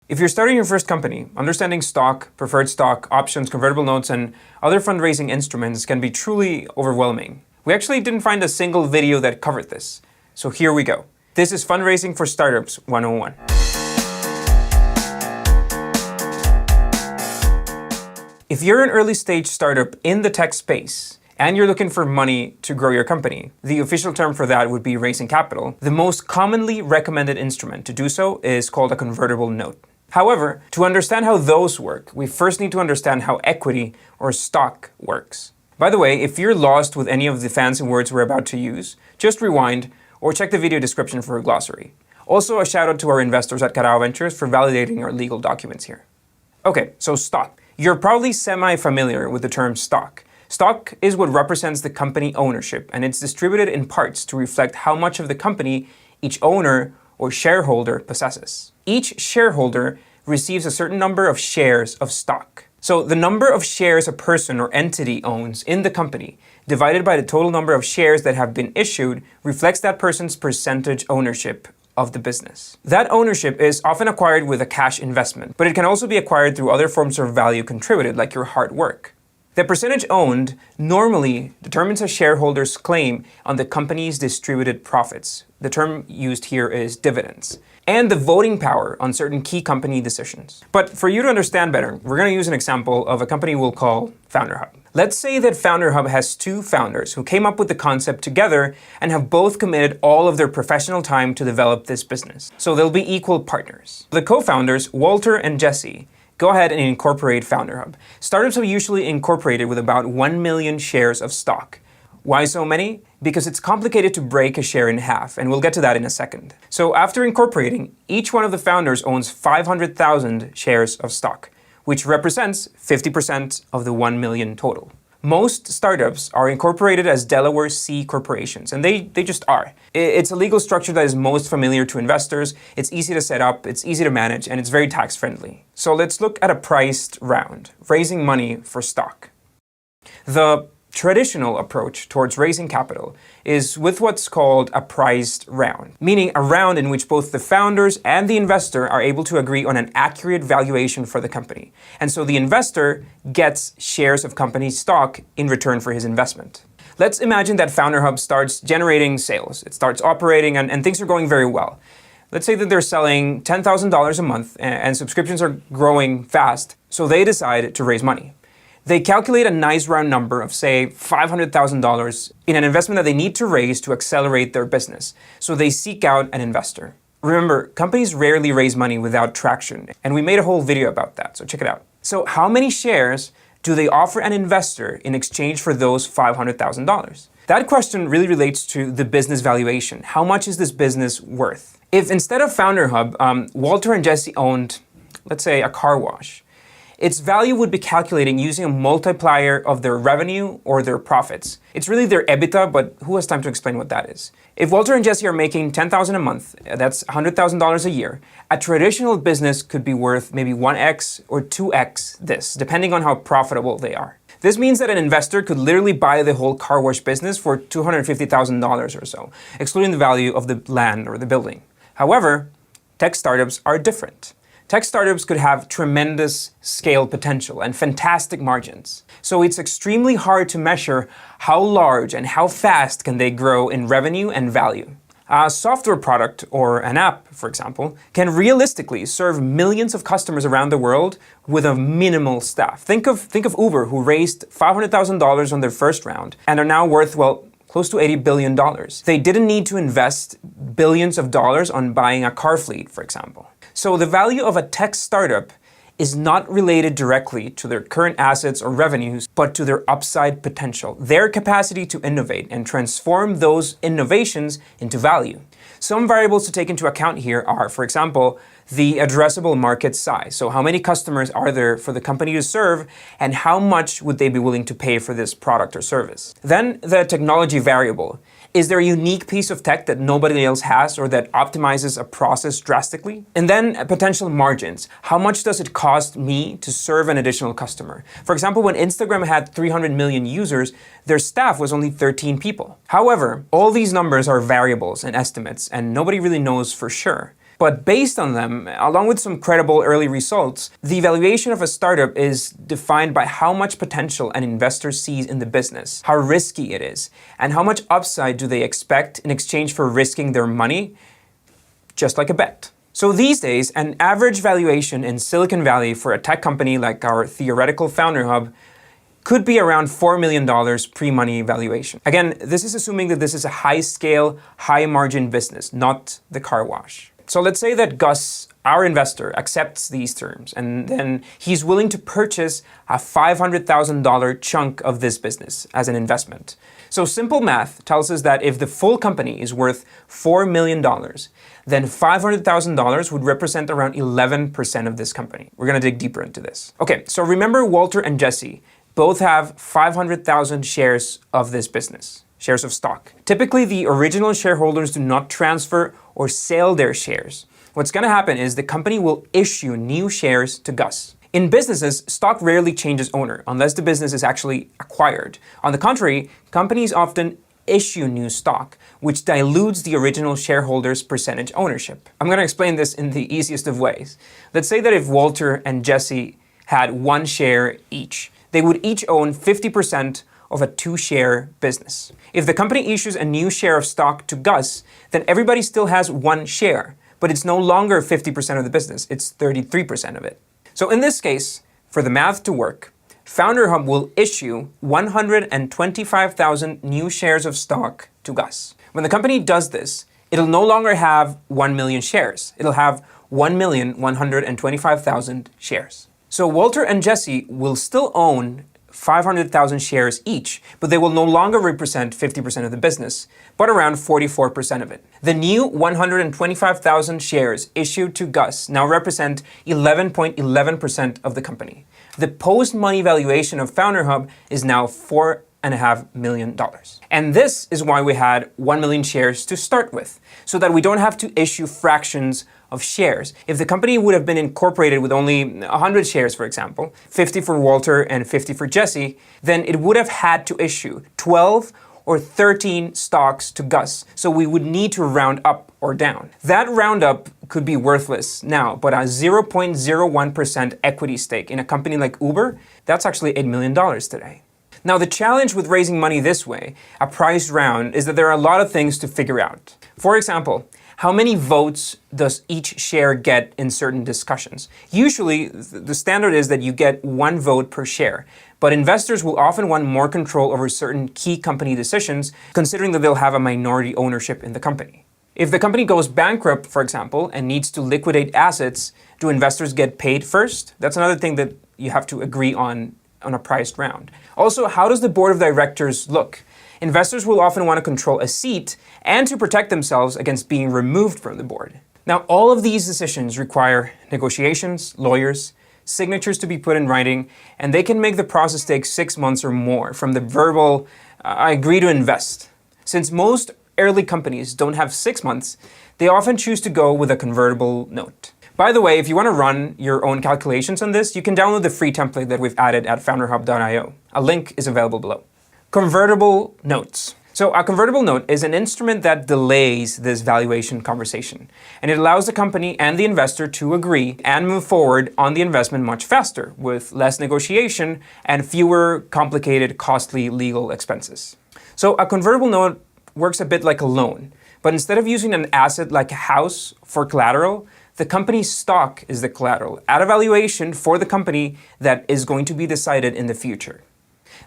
If you're starting your first company, understanding stock, preferred stock, options, convertible notes, and other fundraising instruments can be truly overwhelming. We actually didn't find a single video that covered this. So here we go. This is Fundraising for Startups 101. If you're an early stage startup in the tech space, and you're looking for money to grow your company, the official term for that would be raising capital. The most commonly recommended instrument to do so is called a convertible note. However, to understand how those work, we first need to understand how equity or stock works. By the way, if you're lost with any of the fancy words we're about to use, just rewind or check the video description for a glossary. Also, a shout out to our investors at Carao Ventures for validating our legal documents here. Okay, so stock. You're probably semi-familiar with the term stock. Stock is what represents the company ownership, and it's distributed in parts to reflect how much of the company each owner or shareholder possesses. Each shareholder receives a certain number of shares of stock. So the number of shares a person or entity owns in the company, divided by the total number of shares that have been issued, reflects that person's percentage ownership of the business. That ownership is often acquired with a cash investment, but it can also be acquired through other forms of value contributed, like your hard work. The percentage owned normally determines a shareholder's claim on the company's distributed profits. The term used here is dividends, and the voting power on certain key company decisions. But for you to understand better, we're going to use an example of a company we'll call FounderHub. Let's say that FounderHub has two founders who came up with the concept together and have both committed all of their professional time to develop this business. So they'll be equal partners. The co-founders, Walter and Jesse, go ahead and incorporate FounderHub. Startups are usually incorporated with about 1 million shares of stock. Why so many? Because it's complicated to break a share in half, and we'll get to that in a second. So after incorporating, each one of the founders owns 500,000 shares of stock, which represents 50% of the 1 million total. Most startups are incorporated as Delaware C corporations, and they just are. It's a legal structure that is most familiar to investors, it's easy to set up, it's easy to manage, and it's very tax friendly. So let's look at a priced round, raising money for stock. The traditional approach towards raising capital is with what's called a priced round, meaning a round in which both the founders and the investor are able to agree on an accurate valuation for the company. And so the investor gets shares of company stock in return for his investment. Let's imagine that FounderHub starts generating sales. It starts operating and things are going very well. Let's say that they're selling $10,000 a month and subscriptions are growing fast, so they decide to raise money. They calculate a nice round number of, say, $500,000 in an investment that they need to raise to accelerate their business. So they seek out an investor. Remember, companies rarely raise money without traction, and we made a whole video about that, so check it out. So how many shares do they offer an investor in exchange for those $500,000? That question really relates to the business valuation. How much is this business worth? If instead of FounderHub, Walter and Jesse owned, let's say, a car wash, its value would be calculating using a multiplier of their revenue or their profits. It's really their EBITDA, but who has time to explain what that is? If Walter and Jesse are making $10,000 a month, that's $100,000 a year, a traditional business could be worth maybe 1x or 2x this, depending on how profitable they are. This means that an investor could literally buy the whole car wash business for $250,000 or so, excluding the value of the land or the building. However, tech startups are different. Tech startups could have tremendous scale potential and fantastic margins. So it's extremely hard to measure how large and how fast can they grow in revenue and value. A software product or an app, for example, can realistically serve millions of customers around the world with a minimal staff. Think of Uber, who raised $500,000 on their first round and are now worth, well, close to $80 billion. They didn't need to invest billions of dollars on buying a car fleet, for example. So the value of a tech startup is not related directly to their current assets or revenues, but to their upside potential, their capacity to innovate and transform those innovations into value. Some variables to take into account here are, for example, the addressable market size. So how many customers are there for the company to serve, and how much would they be willing to pay for this product or service? Then the technology variable. Is there a unique piece of tech that nobody else has or that optimizes a process drastically? And then potential margins. How much does it cost me to serve an additional customer? For example, when Instagram had 300 million users, their staff was only 13 people. However, all these numbers are variables and estimates, and nobody really knows for sure. But based on them, along with some credible early results, the valuation of a startup is defined by how much potential an investor sees in the business, how risky it is, and how much upside do they expect in exchange for risking their money, just like a bet. So these days, an average valuation in Silicon Valley for a tech company like our theoretical Founder Hub could be around $4 million pre-money valuation. Again, this is assuming that this is a high-scale, high-margin business, not the car wash. So let's say that Gus, our investor, accepts these terms, and then he's willing to purchase a $500,000 chunk of this business as an investment. So simple math tells us that if the full company is worth $4 million, then $500,000 would represent around 11% of this company. We're gonna dig deeper into this. Okay, so remember Walter and Jesse both have 500,000 shares of this business. Shares of stock. Typically, the original shareholders do not transfer or sell their shares. What's going to happen is the company will issue new shares to Gus. In businesses, stock rarely changes owner unless the business is actually acquired. On the contrary, companies often issue new stock, which dilutes the original shareholders' percentage ownership. I'm going to explain this in the easiest of ways. Let's say that if Walter and Jesse had one share each, they would each own 50% of a 2-share business. If the company issues a new share of stock to Gus, then everybody still has one share, but it's no longer 50% of the business, it's 33% of it. So in this case, for the math to work, Founder Hub will issue 125,000 new shares of stock to Gus. When the company does this, it'll no longer have 1 million shares. It'll have 1,125,000 shares. So Walter and Jesse will still own 500,000 shares each, but they will no longer represent 50% of the business, but around 44% of it. The new 125,000 shares issued to Gus now represent 11.11% of the company. The post-money valuation of Founder Hub is now $4.5 million. And this is why we had 1 million shares to start with, so that we don't have to issue fractions of shares. If the company would have been incorporated with only 100 shares, for example, 50 for Walter and 50 for Jesse, then it would have had to issue 12 or 13 stocks to Gus. So we would need to round up or down. That roundup could be worthless now, but a 0.01% equity stake in a company like Uber, that's actually $8 million today. Now, the challenge with raising money this way, a priced round, is that there are a lot of things to figure out. For example, how many votes does each share get in certain discussions? Usually, the standard is that you get 1 vote per share, but investors will often want more control over certain key company decisions, considering that they'll have a minority ownership in the company. If the company goes bankrupt, for example, and needs to liquidate assets, do investors get paid first? That's another thing that you have to agree on a priced round. Also, how does the board of directors look? Investors will often want to control a seat and to protect themselves against being removed from the board. Now, all of these decisions require negotiations, lawyers, signatures to be put in writing, and they can make the process take 6 months or more from the verbal, I agree to invest. Since most early companies don't have 6 months, they often choose to go with a convertible note. By the way, if you want to run your own calculations on this, you can download the free template that we've added at founderhub.io. A link is available below. Convertible notes. So a convertible note is an instrument that delays this valuation conversation, and it allows the company and the investor to agree and move forward on the investment much faster, with less negotiation and fewer complicated, costly legal expenses. So a convertible note works a bit like a loan, but instead of using an asset like a house for collateral, the company's stock is the collateral at a valuation for the company that is going to be decided in the future.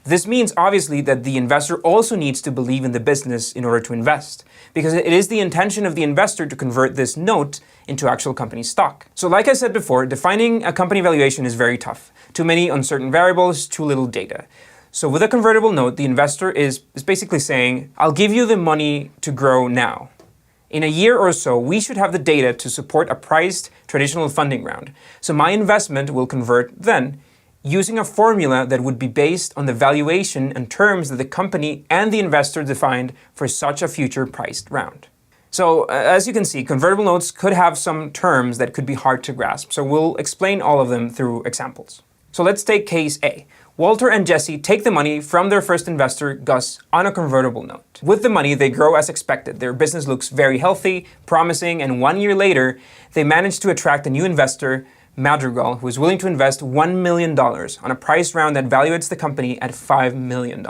This means, obviously, that the investor also needs to believe in the business in order to invest, because it is the intention of the investor to convert this note into actual company stock. So like I said before, defining a company valuation is very tough. Too many uncertain variables, too little data. So with a convertible note, the investor is basically saying, I'll give you the money to grow now. In a year or so, we should have the data to support a priced traditional funding round. So my investment will convert then, using a formula that would be based on the valuation and terms that the company and the investor defined for such a future priced round. So as you can see, convertible notes could have some terms that could be hard to grasp. So we'll explain all of them through examples. So let's take case A. Walter and Jesse take the money from their first investor, Gus, on a convertible note. With the money, they grow as expected. Their business looks very healthy, promising, and 1 year later, they manage to attract a new investor, Madrigal, who is willing to invest $1 million on a price round that valuates the company at $5 million.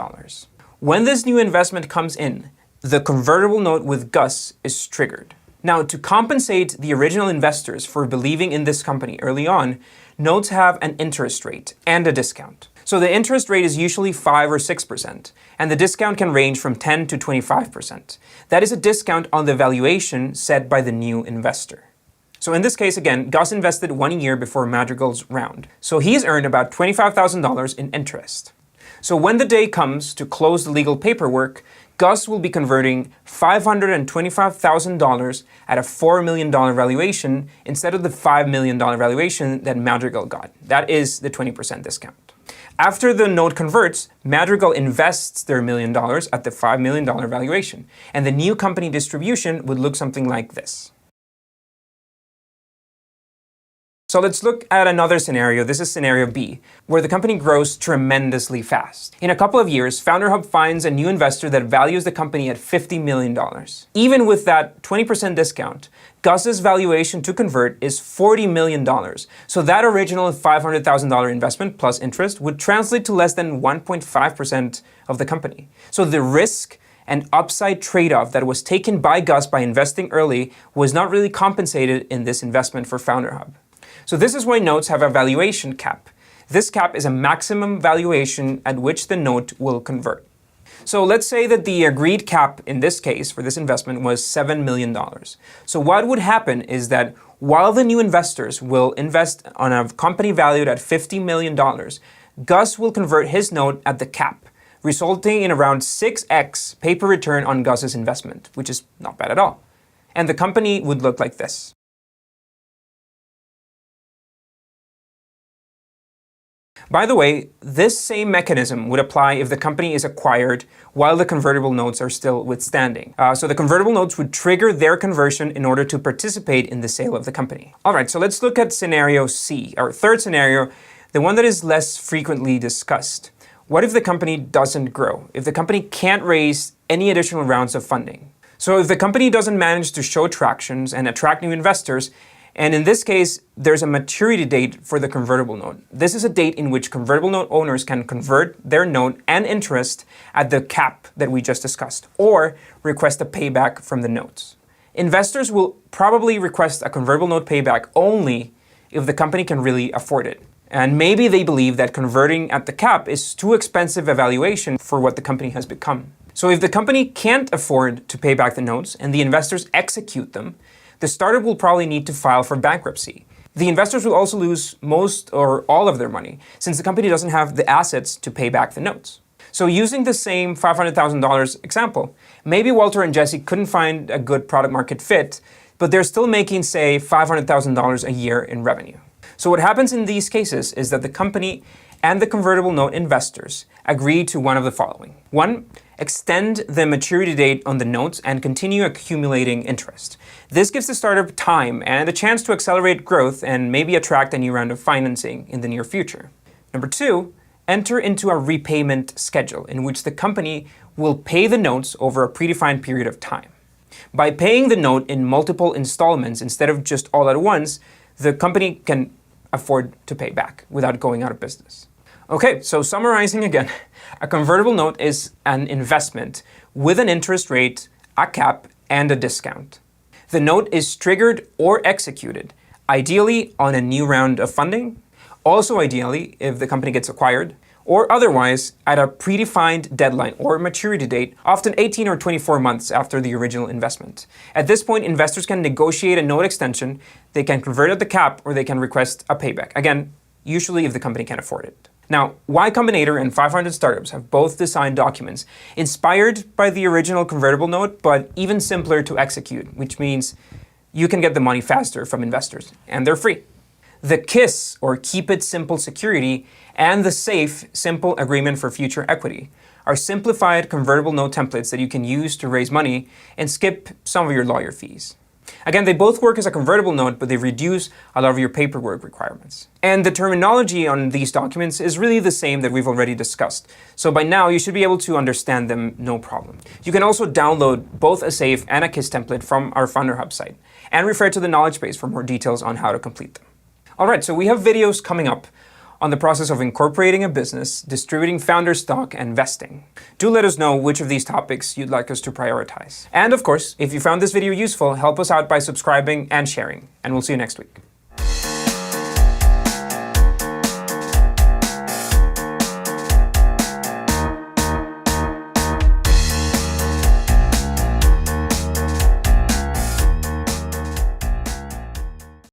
When this new investment comes in, the convertible note with Gus is triggered. Now, to compensate the original investors for believing in this company early on, notes have an interest rate and a discount. So the interest rate is usually 5 or 6%, and the discount can range from 10 to 25%. That is a discount on the valuation set by the new investor. So in this case, again, Gus invested 1 year before Madrigal's round. So he's earned about $25,000 in interest. So when the day comes to close the legal paperwork, Gus will be converting $525,000 at a $4 million valuation instead of the $5 million valuation that Madrigal got. That is the 20% discount. After the note converts, Madrigal invests their $1 million at the $5 million valuation, and the new company distribution would look something like this. So let's look at another scenario. This is scenario B, where the company grows tremendously fast. In a couple of years, FounderHub finds a new investor that values the company at $50 million. Even with that 20% discount, Gus's valuation to convert is $40 million. So that original $500,000 investment plus interest would translate to less than 1.5% of the company. So the risk and upside trade-off that was taken by Gus by investing early was not really compensated in this investment for FounderHub. So this is why notes have a valuation cap. This cap is a maximum valuation at which the note will convert. So let's say that the agreed cap in this case for this investment was $7 million. So what would happen is that while the new investors will invest on a company valued at $50 million, Gus will convert his note at the cap, resulting in around 6x paper return on Gus's investment, which is not bad at all. And the company would look like this. By the way, this same mechanism would apply if the company is acquired while the convertible notes are still withstanding. So the convertible notes would trigger their conversion in order to participate in the sale of the company. All right, so let's look at scenario C, our third scenario, the one that is less frequently discussed. What if the company doesn't grow? If the company can't raise any additional rounds of funding? So if the company doesn't manage to show tractions and attract new investors, and in this case, there's a maturity date for the convertible note. This is a date in which convertible note owners can convert their note and interest at the cap that we just discussed, or request a payback from the notes. Investors will probably request a convertible note payback only if the company can really afford it. And maybe they believe that converting at the cap is too expensive a valuation for what the company has become. So if the company can't afford to pay back the notes and the investors execute them, the startup will probably need to file for bankruptcy. The investors will also lose most or all of their money, since the company doesn't have the assets to pay back the notes. So using the same $500,000 example, maybe Walter and Jesse couldn't find a good product market fit, but they're still making, say, $500,000 a year in revenue. So what happens in these cases is that the company and the convertible note investors agree to one of the following. 1, extend the maturity date on the notes and continue accumulating interest. This gives the startup time and a chance to accelerate growth and maybe attract a new round of financing in the near future. Number 2, enter into a repayment schedule in which the company will pay the notes over a predefined period of time. By paying the note in multiple installments instead of just all at once, the company can afford to pay back without going out of business. Okay, so summarizing again, a convertible note is an investment with an interest rate, a cap, and a discount. The note is triggered or executed, ideally on a new round of funding, also ideally if the company gets acquired, or otherwise at a predefined deadline or maturity date, often 18 or 24 months after the original investment. At this point, investors can negotiate a note extension, they can convert at the cap, or they can request a payback. Again, usually if the company can afford it. Now, Y Combinator and 500 Startups have both designed documents inspired by the original convertible note, but even simpler to execute, which means you can get the money faster from investors, and they're free. The KISS, or Keep It Simple Security, and the SAFE, Simple Agreement for Future Equity, are simplified convertible note templates that you can use to raise money and skip some of your lawyer fees. Again, they both work as a convertible note, but they reduce a lot of your paperwork requirements. And the terminology on these documents is really the same that we've already discussed. So by now, you should be able to understand them no problem. You can also download both a SAFE and a KISS template from our FounderHub site, and refer to the knowledge base for more details on how to complete them. All right, so we have videos coming up on the process of incorporating a business, distributing founder stock, and vesting. Do let us know which of these topics you'd like us to prioritize. And of course, if you found this video useful, help us out by subscribing and sharing, and we'll see you next week.